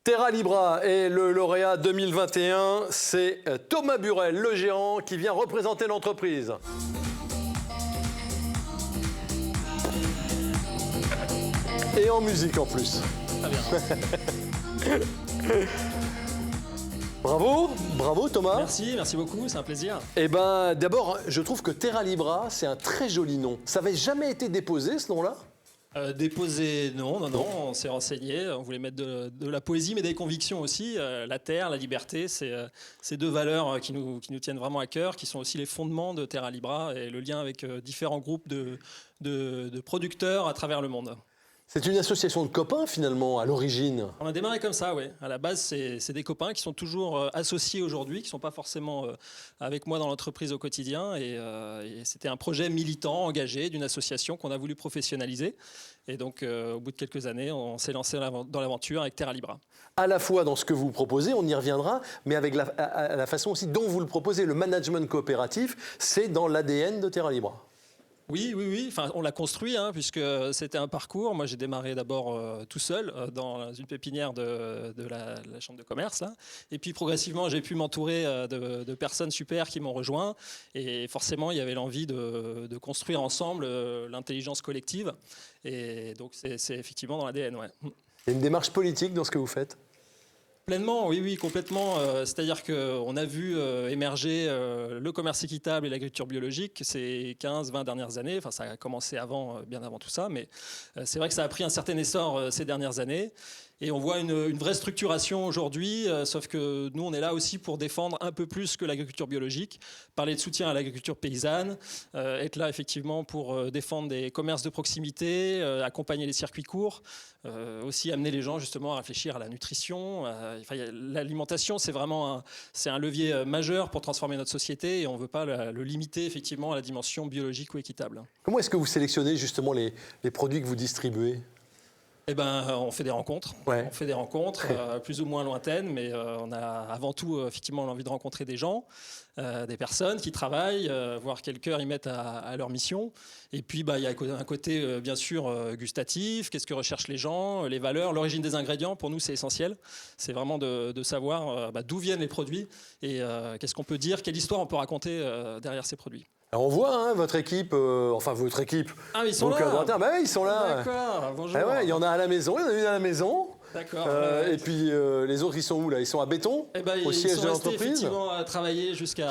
Terra Libra et le lauréat 2021, c'est Thomas Burel, le gérant, qui vient représenter l'entreprise. Et en musique en plus. Très bien. Bravo, bravo Thomas. Merci beaucoup, c'est un plaisir. Eh ben, d'abord, je trouve que Terra Libra, c'est un très joli nom. Ça n'avait jamais été déposé, ce nom-là ? Déposer, non, on s'est renseigné, on voulait mettre de la poésie, mais des convictions aussi. La terre, la liberté, c'est ces deux valeurs qui nous tiennent vraiment à cœur, qui sont aussi les fondements de Terra Libra et le lien avec différents groupes de producteurs à travers le monde. C'est une association de copains, finalement, à l'origine. On a démarré comme ça, oui. À la base, c'est des copains qui sont toujours associés aujourd'hui, qui ne sont pas forcément avec moi dans l'entreprise au quotidien. Et c'était un projet militant, engagé, d'une association qu'on a voulu professionnaliser. Et donc, au bout de quelques années, on s'est lancé dans l'aventure avec Terra Libra. À la fois dans ce que vous proposez, on y reviendra, mais avec la façon aussi dont vous le proposez. Le management coopératif, c'est dans l'ADN de Terra Libra. Oui. Enfin, on l'a construit, puisque c'était un parcours. Moi, j'ai démarré d'abord tout seul dans une pépinière de la chambre de commerce. Là. Et puis, progressivement, j'ai pu m'entourer de personnes super qui m'ont rejoint. Et forcément, il y avait l'envie de construire ensemble l'intelligence collective. Et donc, c'est effectivement dans l'ADN, ouais. Il y a une démarche politique dans ce que vous faites ? Pleinement, oui, complètement. C'est-à-dire qu'on a vu émerger le commerce équitable et l'agriculture biologique ces 15-20 dernières années. Enfin, ça a commencé bien avant tout ça, mais c'est vrai que ça a pris un certain essor ces dernières années. Et on voit une vraie structuration aujourd'hui, sauf que nous, on est là aussi pour défendre un peu plus que l'agriculture biologique, parler de soutien à l'agriculture paysanne, être là effectivement pour défendre des commerces de proximité, accompagner les circuits courts, aussi amener les gens justement à réfléchir à la nutrition. L'alimentation, c'est vraiment un levier majeur pour transformer notre société et on ne veut pas le limiter effectivement à la dimension biologique ou équitable. Comment est-ce que vous sélectionnez justement les produits que vous distribuez ? Eh ben, on fait des rencontres. Ouais. On fait des rencontres plus ou moins lointaines, mais on a avant tout effectivement l'envie de rencontrer des gens, des personnes qui travaillent, voir quel cœur ils mettent à leur mission. Et puis, il y a un côté bien sûr gustatif. Qu'est-ce que recherchent les gens, les valeurs, l'origine des ingrédients. Pour nous, c'est essentiel. C'est vraiment de savoir d'où viennent les produits et qu'est-ce qu'on peut dire, quelle histoire on peut raconter derrière ces produits. Alors on voit votre équipe, votre équipe. Ah, ils sont là. Oui, ils sont là. D'accord, bonjour. Ah ouais, il y en a à la maison, il y en a une à la maison. D'accord. Et puis les autres, ils sont où là ? Ils sont à Béton, au siège de l'entreprise. Ils sont restés effectivement à travailler jusqu'à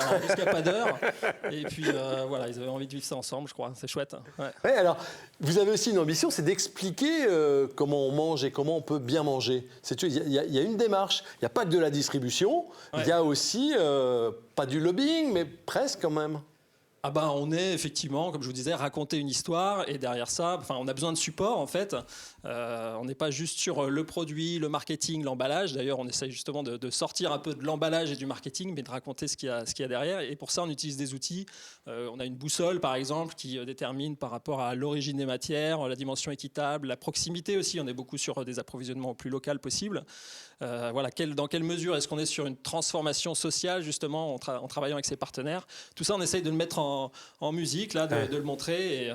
pas d'heure. Et puis voilà, ils avaient envie de vivre ça ensemble, je crois. C'est chouette. Ouais, alors, vous avez aussi une ambition, c'est d'expliquer comment on mange et comment on peut bien manger. Il y a une démarche. Il n'y a pas que de la distribution. Ouais. Il y a aussi, pas du lobbying, mais presque quand même. On est effectivement, comme je vous disais, raconter une histoire et derrière ça, on a besoin de support en fait. On n'est pas juste sur le produit, le marketing, l'emballage. D'ailleurs, on essaye justement de sortir un peu de l'emballage et du marketing, mais de raconter ce qu'il y a derrière. Et pour ça, on utilise des outils. On a une boussole, par exemple, qui détermine par rapport à l'origine des matières, la dimension équitable, la proximité aussi. On est beaucoup sur des approvisionnements au plus local possible. Dans quelle mesure est-ce qu'on est sur une transformation sociale, justement, en travaillant avec ses partenaires. Tout ça, on essaye de le mettre en musique, là, de le montrer. Et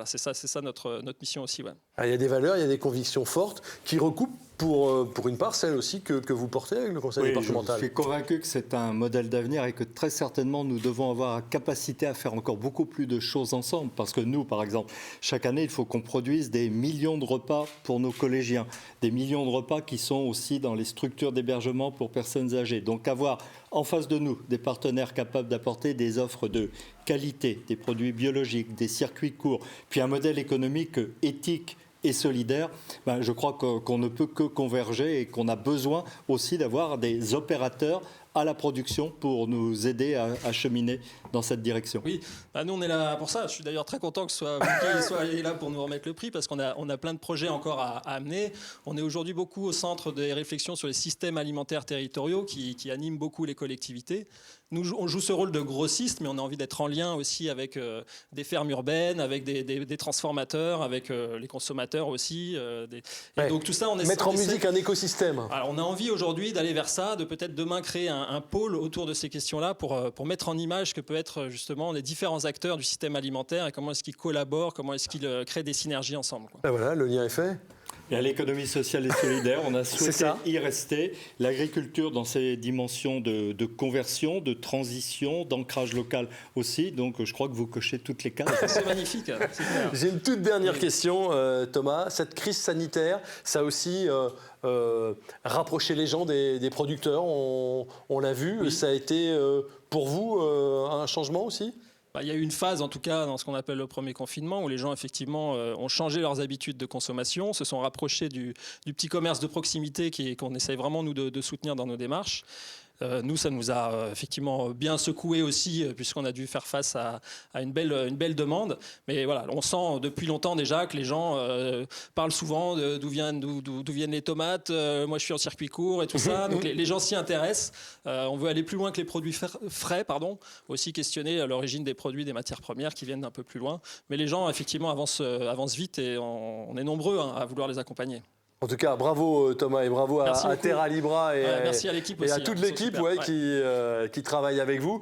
c'est ça notre mission aussi. Ouais. Il y a des valeurs, il y a des convictions fortes qui recoupent pour une part celle aussi que vous portez avec le conseil départemental. Je suis convaincu que c'est un modèle d'avenir et que très certainement nous devons avoir la capacité à faire encore beaucoup plus de choses ensemble. Parce que nous, par exemple, chaque année, il faut qu'on produise des millions de repas pour nos collégiens. Des millions de repas qui sont aussi dans les structures d'hébergement pour personnes âgées. Donc avoir en face de nous des partenaires capables d'apporter des offres de qualité, des produits biologiques, des circuits courts, puis un modèle économique éthique et solidaire, je crois qu'on ne peut que converger et qu'on a besoin aussi d'avoir des opérateurs à la production pour nous aider à cheminer dans cette direction. Oui, nous on est là pour ça. Je suis d'ailleurs très content que ce soit vous qui soyez là pour nous remettre le prix parce qu'on a plein de projets encore à amener. On est aujourd'hui beaucoup au centre des réflexions sur les systèmes alimentaires territoriaux qui animent beaucoup les collectivités. Nous, on joue ce rôle de grossiste, mais on a envie d'être en lien aussi avec des fermes urbaines, avec des transformateurs, avec les consommateurs aussi. Donc tout ça, mettre en musique un écosystème. Alors, on a envie aujourd'hui d'aller vers ça, de peut-être demain créer un pôle autour de ces questions-là pour mettre en image ce que peut être justement les différents acteurs du système alimentaire et comment est-ce qu'ils collaborent, comment est-ce qu'ils créent des synergies ensemble. Voilà, le lien est fait. Et à l'économie sociale et solidaire, on a souhaité ça. y rester. L'agriculture dans ses dimensions de conversion, de transition, d'ancrage local aussi. Donc je crois que vous cochez toutes les cases. C'est magnifique, c'est clair. J'ai une toute dernière question, Thomas. Cette crise sanitaire, ça a aussi rapproché les gens des producteurs. On l'a vu. Oui. Ça a été pour vous un changement aussi? Il y a eu une phase, en tout cas, dans ce qu'on appelle le premier confinement, où les gens, effectivement, ont changé leurs habitudes de consommation, se sont rapprochés du petit commerce de proximité qu'on essaye vraiment, nous, de soutenir dans nos démarches. Nous, ça nous a effectivement bien secoué aussi, puisqu'on a dû faire face à une belle demande. Mais voilà, on sent depuis longtemps déjà que les gens parlent souvent d'où viennent les tomates. Moi, je suis en circuit court et tout ça. Donc les gens s'y intéressent. On veut aller plus loin que les produits frais, aussi questionner l'origine des produits, des matières premières qui viennent d'un peu plus loin. Mais les gens, effectivement, avancent vite et on est nombreux à vouloir les accompagner. En tout cas, bravo Thomas et bravo à Terra Libra et, merci à l'équipe et aussi, à toute ils sont l'équipe super. qui travaille avec vous.